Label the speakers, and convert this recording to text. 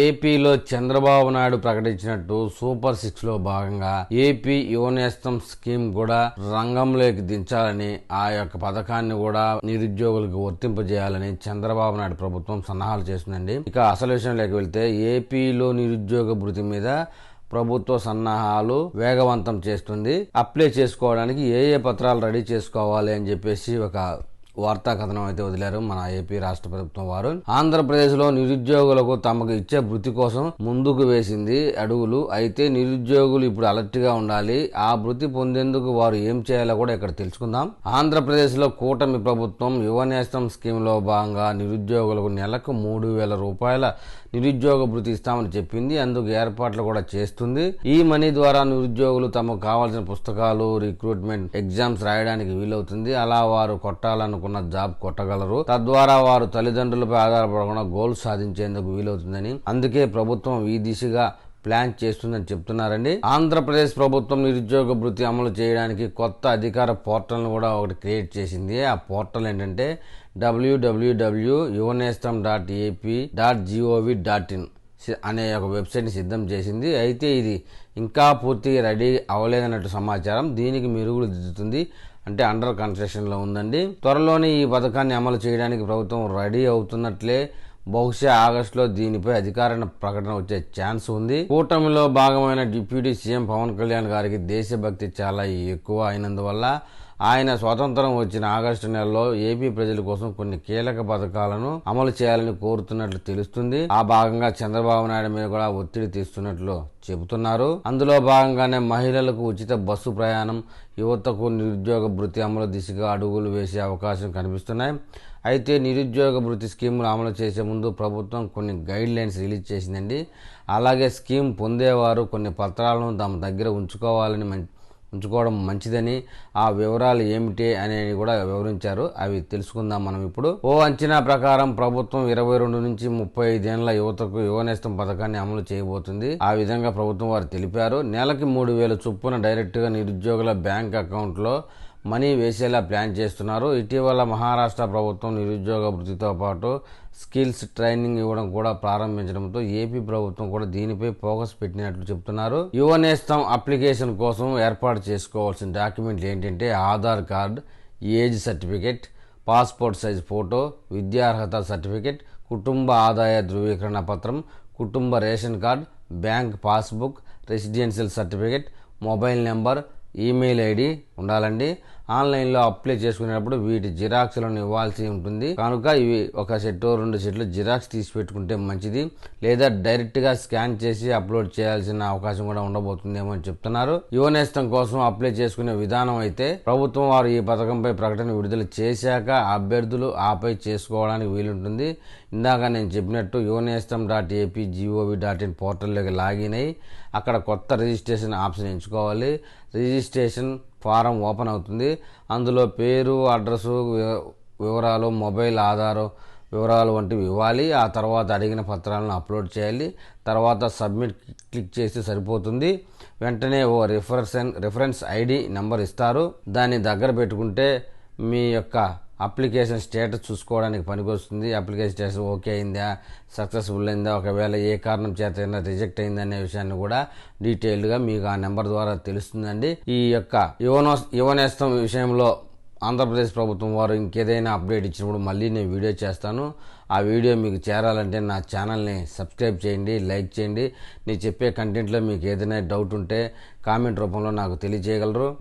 Speaker 1: ఏపీలో చంద్రబాబు నాయుడు ప్రకటించినట్టు సూపర్ 6లో భాగంగా AP Yuvanestham scheme కూడా రంగంలోకి దించాలని ఆ యొక్క పథకాన్ని కూడా నిరుద్యోగులకు వర్తింపజేయాలని చంద్రబాబు నాయుడు ప్రభుత్వం సన్నాహాలు చేస్తుందండి. ఇక అసలు విషయంలోకి వెళ్తే ఏపీలో నిరుద్యోగ భృతి మీద ప్రభుత్వ సన్నాహాలు వేగవంతం చేస్తుంది. అప్లై చేసుకోవడానికి ఏ పత్రాలు రెడీ చేసుకోవాలి అని చెప్పేసి ఒక వార్తా కథనం అయితే వదిలారు మన ఏపీ రాష్ట్ర ప్రభుత్వం వారు. ఆంధ్రప్రదేశ్ లో నిరుద్యోగులకు తమకు ఇచ్చే భృతి కోసం ముందుకు వేసింది అడుగులు. అయితే నిరుద్యోగులు ఇప్పుడు అలర్ట్ గా ఉండాలి. ఆ భృతి పొందేందుకు వారు ఏం చేయాలో కూడా ఇక్కడ తెలుసుకుందాం. ఆంధ్రప్రదేశ్ లో కూటమి ప్రభుత్వం యువనేస్తం స్కీమ్ లో భాగంగా నిరుద్యోగులకు నెలకు 3,000 రూపాయల నిరుద్యోగ భృతి ఇస్తామని చెప్పింది. అందుకు ఏర్పాట్లు కూడా చేస్తుంది. ఈ మనీ ద్వారా నిరుద్యోగులు తమకు కావాల్సిన పుస్తకాలు, రిక్రూట్మెంట్ ఎగ్జామ్స్ రాయడానికి వీలవుతుంది. అలా వారు కొట్టాలనుకున్న జాబ్ కొట్టగలరు. తద్వారా వారు తల్లిదండ్రులపై ఆధారపడకుండా గోల్ సాధించేందుకు వీలవుతుందని, అందుకే ప్రభుత్వం ఈ దిశగా ప్లాన్ చేస్తుందని చెప్తున్నారండి. ఆంధ్రప్రదేశ్ ప్రభుత్వం నిరుద్యోగ భృతి అమలు చేయడానికి కొత్త అధికార పోర్టల్ను కూడా ఒకటి క్రియేట్ చేసింది. ఆ పోర్టల్ ఏంటంటే www.yuvanestam.ap.gov.in అనే ఒక వెబ్సైట్ని సిద్ధం చేసింది. అయితే ఇది ఇంకా పూర్తిగా రెడీ అవ్వలేదన్నట్టు సమాచారం. దీనికి మెరుగులు దిద్దుతుంది, అంటే అండర్ కన్స్ట్రక్షన్లో ఉందండి. త్వరలోనే ఈ పథకాన్ని అమలు చేయడానికి ప్రభుత్వం రెడీ అవుతున్నట్లే. బహుశా ఆగస్టులో దీనిపై అధికారిక ప్రకటన వచ్చే ఛాన్స్ ఉంది. కూటమిలో భాగమైన డిప్యూటీ సీఎం పవన్ కళ్యాణ్ గారికి దేశభక్తి చాలా ఎక్కువ అయినందువల్ల ఆయన స్వాతంత్రం వచ్చిన ఆగస్టు నెలలో ఏపీ ప్రజల కోసం కొన్ని కీలక పథకాలను అమలు చేయాలని కోరుతున్నట్లు తెలుస్తుంది. ఆ భాగంగా చంద్రబాబు నాయుడు మీద కూడా ఒత్తిడి తీస్తున్నట్లు చెబుతున్నారు. అందులో భాగంగానే మహిళలకు ఉచిత బస్సు ప్రయాణం, యువతకు నిరుద్యోగ భృతి అమలు దిశగా అడుగులు వేసే అవకాశం కనిపిస్తున్నాయి. అయితే నిరుద్యోగ భృతి స్కీములు అమలు చేసే ముందు ప్రభుత్వం కొన్ని గైడ్ లైన్స్ రిలీజ్ చేసిందండి. అలాగే స్కీమ్ పొందేవారు కొన్ని పత్రాలను తమ దగ్గర ఉంచుకోవడం మంచిదని, ఆ వివరాలు ఏమిటి అనేది కూడా వివరించారు. అవి తెలుసుకుందాం మనం ఇప్పుడు. ఓ అంచనా ప్రకారం ప్రభుత్వం 22 నుంచి 35 ఏళ్ల యువతకు యువనేస్తం పథకాన్ని అమలు చేయబోతుంది. ఆ విధంగా ప్రభుత్వం వారు తెలిపారు. నెలకి 3,000 చొప్పున డైరెక్ట్ గా నిరుద్యోగుల బ్యాంక్ అకౌంట్ లో మనీ వేసేలా ప్లాన్ చేస్తున్నారు. ఇటీవల మహారాష్ట్ర ప్రభుత్వం నిరుద్యోగ భృతితో పాటు స్కిల్స్ ట్రైనింగ్ ఇవ్వడం కూడా ప్రారంభించడంతో ఏపీ ప్రభుత్వం కూడా దీనిపై ఫోకస్ పెట్టినట్లు చెప్తున్నారు. యువనేస్తం అప్లికేషన్ కోసం ఏర్పాటు చేసుకోవాల్సిన డాక్యుమెంట్లు ఏంటంటే Aadhaar card, age certificate, passport size photo, విద్యార్హత సర్టిఫికెట్, కుటుంబ ఆదాయ ధృవీకరణ పత్రం, కుటుంబ ration card, bank passbook, residential certificate, mobile number, email ID ఉండాలండి. ఆన్లైన్లో అప్లై చేసుకునేటప్పుడు వీటి జిరాక్స్లను ఇవ్వాల్సి ఉంటుంది. కనుక ఇవి ఒక సెట్ 2 సెట్లు జిరాక్స్ తీసి పెట్టుకుంటే మంచిది. లేదా డైరెక్ట్గా స్కాన్ చేసి అప్లోడ్ చేయాల్సిన అవకాశం కూడా ఉండబోతుందేమో అని చెప్తున్నారు. యువనేస్తం కోసం అప్లై చేసుకునే విధానం అయితే ప్రభుత్వం వారు ఈ పథకంపై ప్రకటన విడుదల చేశాక అభ్యర్థులు ఆపై చేసుకోవడానికి వీలుంటుంది. ఇందాక నేను చెప్పినట్టు yuvanestam.ap.gov.in పోర్టల్లోకి లాగిన్ అయ్యి అక్కడ కొత్త రిజిస్ట్రేషన్ ఆప్షన్ ఎంచుకోవాలి. రిజిస్ట్రేషన్ ఫారం ఓపెన్ అవుతుంది. అందులో పేరు, అడ్రసు వివరాలు, మొబైల్, ఆధార్ వివరాలు వంటివి ఇవ్వాలి. ఆ తర్వాత అడిగిన పత్రాలను అప్లోడ్ చేయాలి. తర్వాత సబ్మిట్ క్లిక్ చేస్తే సరిపోతుంది. వెంటనే ఓ రిఫరెన్స్ ఐడి నెంబర్ ఇస్తారు. దాన్ని దగ్గర పెట్టుకుంటే మీ యొక్క అప్లికేషన్ స్టేటస్ చూసుకోవడానికి పనికొస్తుంది. అప్లికేషన్ స్టేటస్ ఓకే అయిందా, సక్సెస్ఫుల్ అయిందా, ఒకవేళ ఏ కారణం చేత అయినా రిజెక్ట్ అయిందా అనే విషయాన్ని కూడా డీటెయిల్డ్గా మీకు ఆ నెంబర్ ద్వారా తెలుస్తుందండి. ఈ యొక్క యువనేస్తం విషయంలో ఆంధ్రప్రదేశ్ ప్రభుత్వం వారు ఇంకేదైనా అప్డేట్ ఇచ్చినప్పుడు మళ్ళీ నేను వీడియో చేస్తాను. ఆ వీడియో మీకు చేరాలంటే నా ఛానల్ని సబ్స్క్రైబ్ చేయండి, లైక్ చేయండి. నేను చెప్పే కంటెంట్లో మీకు ఏదైనా డౌట్ ఉంటే కామెంట్ రూపంలో నాకు తెలియజేయగలరు.